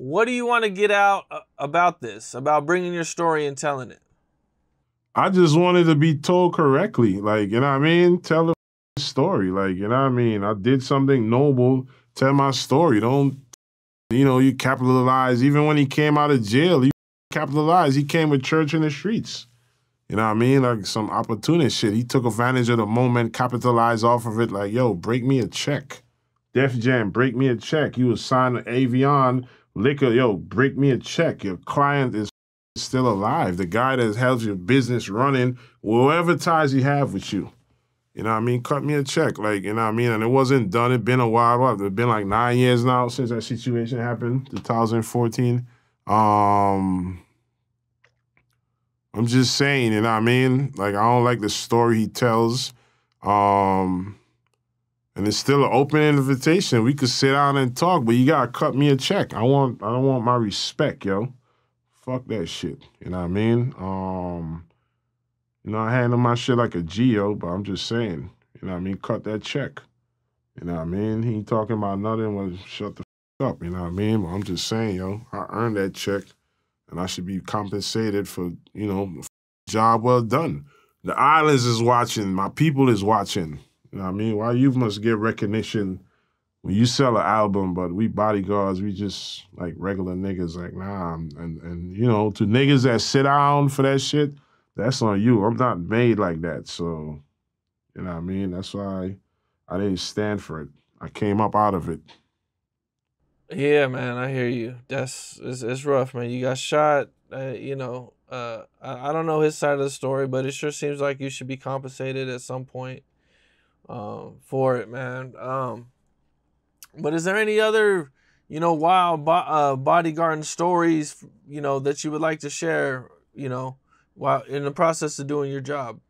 what do you want to get out about this, about bringing your story and telling it? I just wanted to be told correctly. Like, you know what I mean? Tell the story. Like, you know what I mean? I did something noble. Tell my story. Don't, you capitalize. Even when he came out of jail, he capitalized. He came with church in the streets. You know what I mean? Like some opportunist shit. He took advantage of the moment, capitalized off of it. Like, yo, break me a check. Def Jam, break me a check. You was signed to Avion Liquor. Yo, break me a check. Your client is still alive. The guy that helps your business running, whatever ties he have with you. You know what I mean? Cut me a check. Like, you know what I mean? And it wasn't done. It been a while. What? It's been like 9 years now since that situation happened, 2014. I'm just saying, you know what I mean? Like, I don't like the story he tells. And it's still an open invitation. We could sit down and talk, but you gotta cut me a check. I don't want my respect, yo. Fuck that shit. You know what I mean? I handle my shit like a G, yo, but I'm just saying, you know what I mean? Cut that check. You know what I mean? He ain't talking about nothing. Well, shut the fuck up, you know what I mean? But I'm just saying, yo, I earned that check. And I should be compensated for, job well done. The islands is watching. My people is watching. You know what I mean? Why you must get recognition when you sell an album, but we bodyguards, we just like regular niggas. Like, nah. And to niggas that sit down for that shit, that's on you. I'm not made like that. So, you know what I mean? That's why I didn't stand for it. I came up out of it. Yeah, man, I hear you. It's rough, man. You got shot. I don't know his side of the story, but it sure seems like you should be compensated at some point for it, man. But is there any other, wild bodyguard stories, that you would like to share, while in the process of doing your job?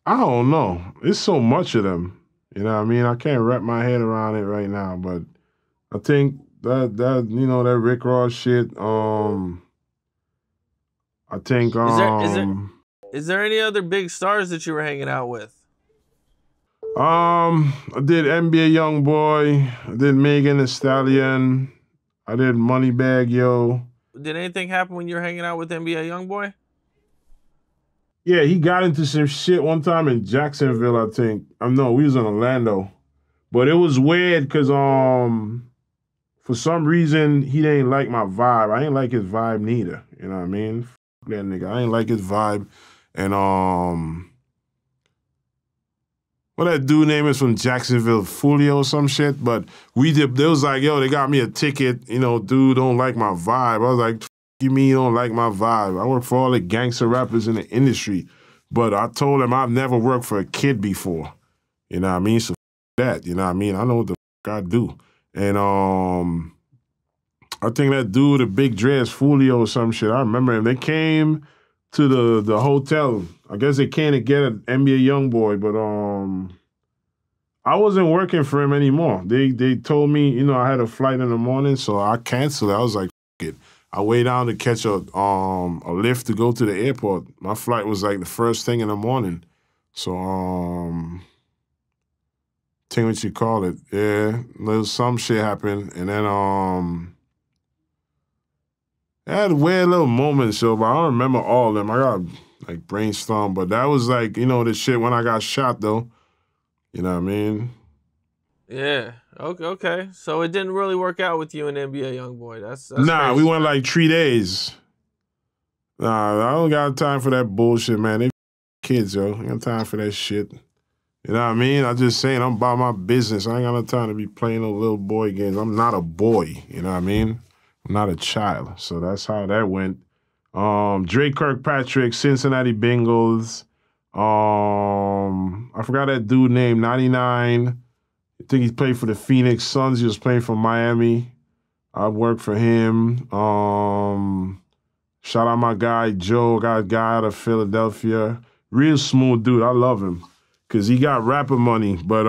I don't know. It's so much of them. You know what I mean? I can't wrap my head around it right now, but I think that Rick Ross shit, I think Is there any other big stars that you were hanging out with? I did NBA Youngboy, I did Megan Thee Stallion, I did Moneybag Yo. Did anything happen when you were hanging out with NBA Youngboy? Yeah, he got into some shit one time in Jacksonville, I think. No, we was in Orlando. But it was weird because for some reason he didn't like my vibe. I didn't like his vibe neither. You know what I mean? F that nigga. I didn't like his vibe. And what that dude name is from Jacksonville, Foolio or some shit. But they was like, yo, they got me a ticket, dude don't like my vibe. I was like, you mean you don't like my vibe? I work for all the gangster rappers in the industry. But I told him I've never worked for a kid before. You know what I mean? So that, you know what I mean? I know what the fuck I do. And I think that dude, the big dress, Foolio or some shit, I remember him. They came to the hotel. I guess they came to get an NBA Youngboy, but I wasn't working for him anymore. They told me, I had a flight in the morning, so I canceled it. I was like, fuck it. I wait down to catch a lift to go to the airport. My flight was like the first thing in the morning. So, think what you call it. Yeah, there's some shit happened. And then, I had weird little moments, so, but I don't remember all of them. I got, like, brainstorm. But that was like, the shit when I got shot, though. You know what I mean? Yeah. Okay. So it didn't really work out with you and NBA Youngboy. That's nah, crazy. We went like 3 days. Nah, I don't got time for that bullshit, man. They kids, yo. I got time for that shit. You know what I mean? I'm just saying, I'm about my business. I ain't got no time to be playing no little boy games. I'm not a boy, you know what I mean? I'm not a child. So that's how that went. Drake Kirkpatrick, Cincinnati Bengals. I forgot that dude named 99. I think he played for the Phoenix Suns. He was playing for Miami. I worked for him. Shout out my guy, Joe. Got a guy out of Philadelphia. Real smooth dude. I love him. Because he got rapper money. But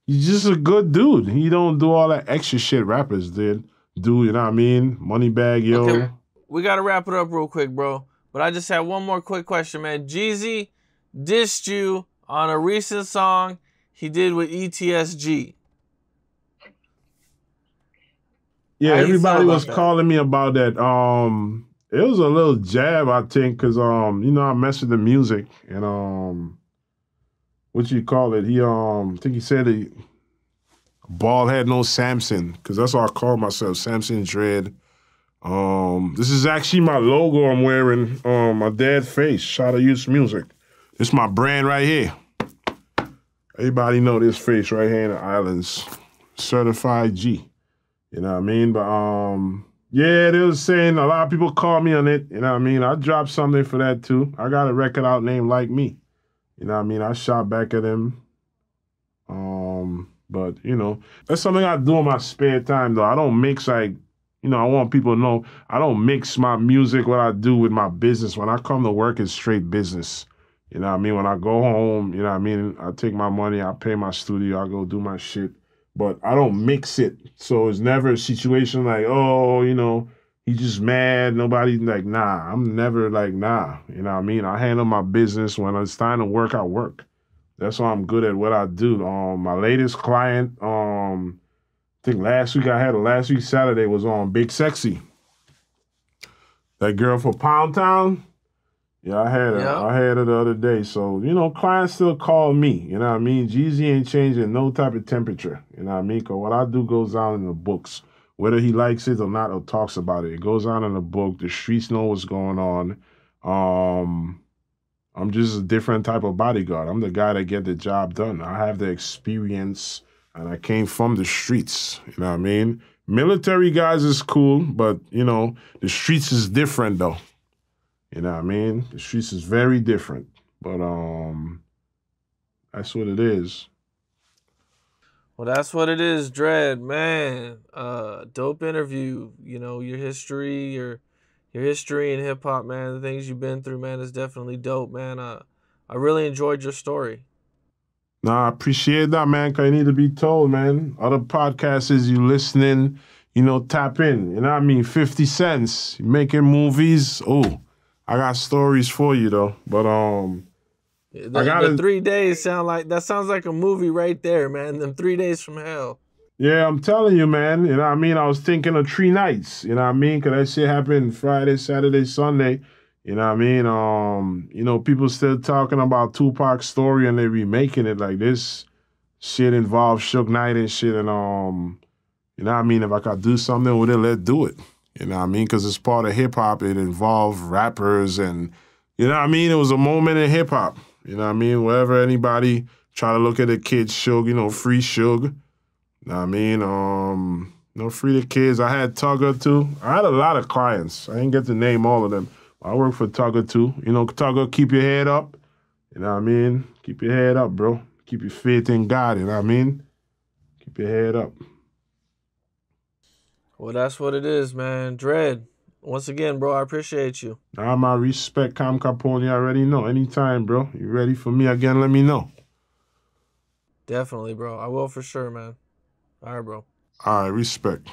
he's just a good dude. He don't do all that extra shit rappers did. Do, you know what I mean? Moneybag, yo. Okay. We got to wrap it up real quick, bro. But I just had one more quick question, man. Jeezy dissed you on a recent song he did with ETSG. Yeah, How you feel everybody was about that? calling me about that. It was a little jab, I think, cause you know, I mess with the music and what you call it? I think he said he bald head no Samson, cause that's what I call myself, Samson Dread. This is actually my logo I'm wearing. My dad's face, Shot of Youth Music. This is my brand right here. Everybody know this face right here in the islands. Certified G. You know what I mean? But yeah, they was saying a lot of people call me on it. You know what I mean? I dropped something for that too. I got a record out named Like Me. You know what I mean? I shot back at him. But you know, that's something I do in my spare time though. I don't mix like, you know, I want people to know I don't mix my music, what I do with my business. When I come to work, it's straight business. You know what I mean? When I go home, you know what I mean? I take my money, I pay my studio, I go do my shit. But I don't mix it. So it's never a situation like, oh, you know, he's just mad. Nobody like, nah. I'm never like, nah. You know what I mean? I handle my business. When it's time to work, I work. That's why I'm good at what I do. My latest client, I think last week Saturday was on Big Sexy. That girl for Pound Town. Yeah, I had her. Yep. I had her the other day. So, you know, clients still call me. You know what I mean? Jeezy ain't changing no type of temperature. You know what I mean? Because what I do goes down in the books. Whether he likes it or not or talks about it, it goes on in the book. The streets know what's going on. I'm just a different type of bodyguard. I'm the guy that get the job done. I have the experience, and I came from the streets. You know what I mean? Military guys is cool, but, you know, the streets is different, though. You know what I mean? The streets is very different. But that's what it is. Well, that's what it is, Dread, man. Dope interview. You know, your history in hip hop, man, the things you've been through, man, is definitely dope, man. I really enjoyed your story. Nah, I appreciate that, man, because you need to be told, man. Other podcasts is you listening, you know, tap in. You know what I mean? 50 cents. You making movies. Oh, I got stories for you, though. But The 3 days sounds like a movie right there, man. Them 3 days from hell. Yeah, I'm telling you, man. You know what I mean? I was thinking of 3 nights. You know what I mean? Because that shit happened Friday, Saturday, Sunday. You know what I mean? You know, people still talking about Tupac's story and they remaking it like this shit involves Suge Knight and shit. And, you know what I mean? If I could do something with it, let's do it. You know what I mean? Because it's part of hip hop. It involved rappers and, you know what I mean? It was a moment in hip hop. You know what I mean? Wherever anybody try to look at the kids, Suge, you know, free Suge. You know what I mean? You know, free the kids. I had Tugger too. I had a lot of clients. I didn't get to name all of them. I work for Tugger too. You know, Tugger, keep your head up. You know what I mean? Keep your head up, bro. Keep your faith in God. You know what I mean? Keep your head up. Well, that's what it is, man. Dread, once again, bro, I appreciate you. Nah, my respect, Capone. You already know. Anytime, bro. You ready for me again? Let me know. Definitely, bro. I will for sure, man. All right, bro. All right, respect.